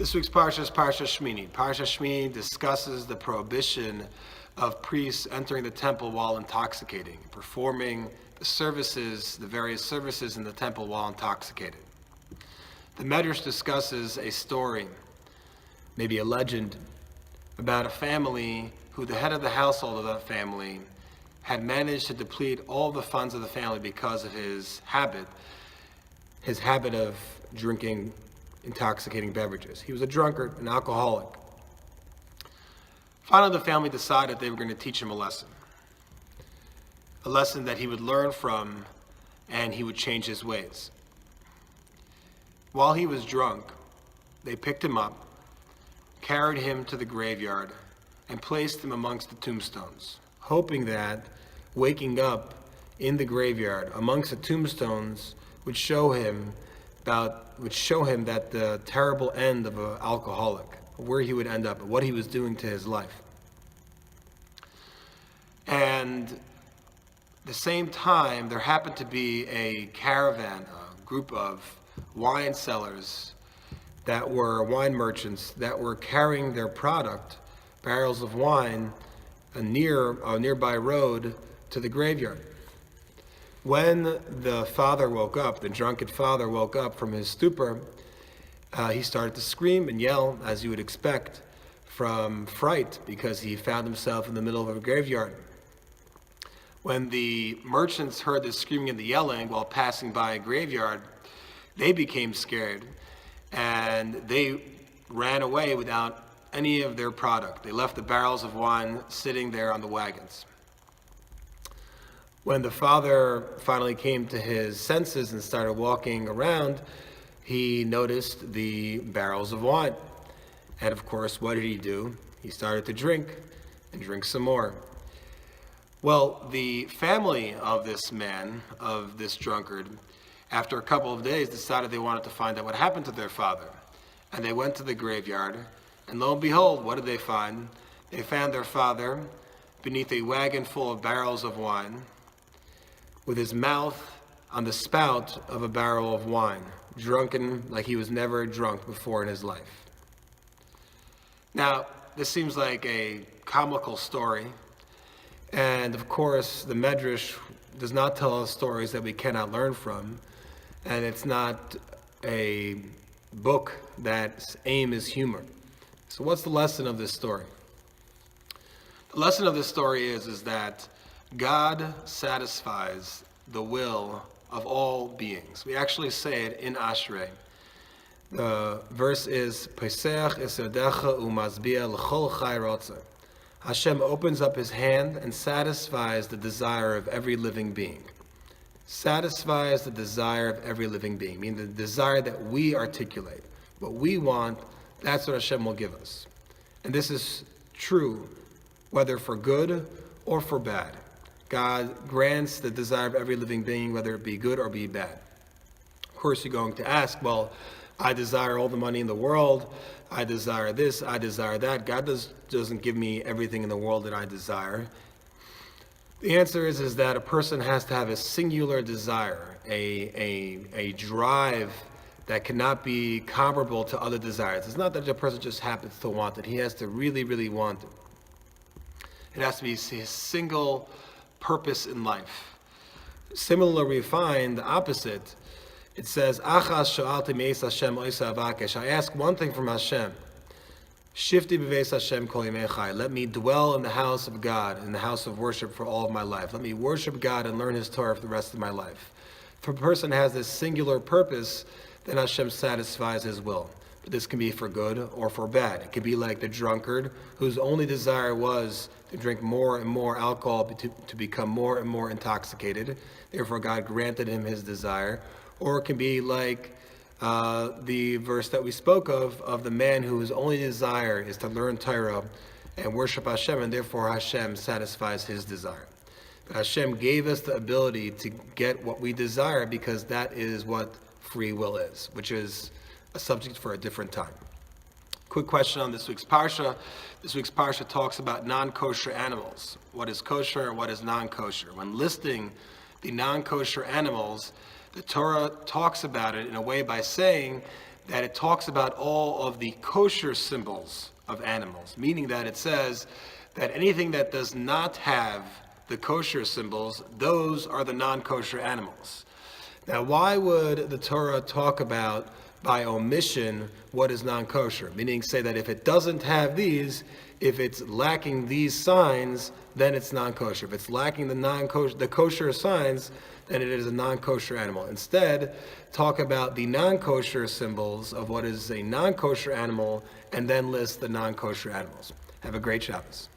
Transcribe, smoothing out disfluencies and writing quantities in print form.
This week's Parsha is Parshas Shemini. Parshas Shemini discusses the prohibition of priests entering the temple while intoxicating, performing the various services in the temple while intoxicated. The Medrash discusses a story, maybe a legend, about a family who the head of the household of that family had managed to deplete all the funds of the family because of his habit of drinking intoxicating beverages. He was a drunkard, an alcoholic. Finally, the family decided they were going to teach him a lesson that he would learn from and he would change his ways. While he was drunk, they picked him up, carried him to the graveyard, and placed him amongst the tombstones, hoping that waking up in the graveyard amongst the tombstones would show him that the terrible end of an alcoholic, where he would end up, what he was doing to his life. And at the same time, there happened to be a caravan, a group of wine sellers wine merchants that were carrying their product, barrels of wine, a nearby road to the graveyard. When the drunken father woke up from his stupor, he started to scream and yell, as you would expect, from fright, because he found himself in the middle of a graveyard. When the merchants heard the screaming and the yelling while passing by a graveyard, they became scared, and they ran away without any of their product. They left the barrels of wine sitting there on the wagons. When the father finally came to his senses and started walking around, he noticed the barrels of wine. And of course, what did he do? He started to drink and drink some more. Well, the family of this man, of this drunkard, after a couple of days decided they wanted to find out what happened to their father. And they went to the graveyard, and lo and behold, what did they find? They found their father beneath a wagon full of barrels of wine, with his mouth on the spout of a barrel of wine, drunken like he was never drunk before in his life. Now, this seems like a comical story, and of course, the Medrash does not tell us stories that we cannot learn from, and it's not a book that's aim is humor. So what's the lesson of this story? The lesson of this story is that God satisfies the will of all beings. We actually say it in Ashrei. The verse is, Pesach esadecha umazbia l'chol chai rotza. Hashem opens up his hand and satisfies the desire of every living being. Satisfies the desire of every living being, meaning the desire that we articulate. What we want, that's what Hashem will give us. And this is true whether for good or for bad. God grants the desire of every living being, whether it be good or be bad. Of course, you're going to ask, well, I desire all the money in the world, I desire this, I desire that. God doesn't give me everything in the world that I desire. The answer is that a person has to have a singular desire, a drive that cannot be comparable to other desires. It's not that the person just happens to want it. He has to really, really want it. It has to be his single purpose in life. Similarly, we find the opposite. It says, Achas sha'alti me'es Hashem oisa avakesh. I ask one thing from Hashem. Shifti b'veis Hashem kol yimei chai. Let me dwell in the house of God, in the house of worship for all of my life. Let me worship God and learn his Torah for the rest of my life. If a person has this singular purpose, then Hashem satisfies his will. But this can be for good or for bad. It could be like the drunkard whose only desire was to drink more and more alcohol to become more and more intoxicated. Therefore, God granted him his desire. Or it can be like the verse that we spoke of the man whose only desire is to learn Torah and worship Hashem, and therefore Hashem satisfies his desire. But Hashem gave us the ability to get what we desire because that is what free will is, which is a subject for a different time. Quick question on this week's Parsha. This week's Parsha talks about non-kosher animals. What is kosher and what is non-kosher? When listing the non-kosher animals, the Torah talks about it in a way by saying that it talks about all of the kosher symbols of animals, meaning that it says that anything that does not have the kosher symbols, those are the non-kosher animals. Now, why would the Torah talk about by omission what is non-kosher? Meaning say that if it doesn't have these, if it's lacking these signs, then it's non-kosher. If it's lacking the kosher signs, then it is a non-kosher animal. Instead, talk about the non-kosher symbols of what is a non-kosher animal and then list the non-kosher animals. Have a great Shabbos.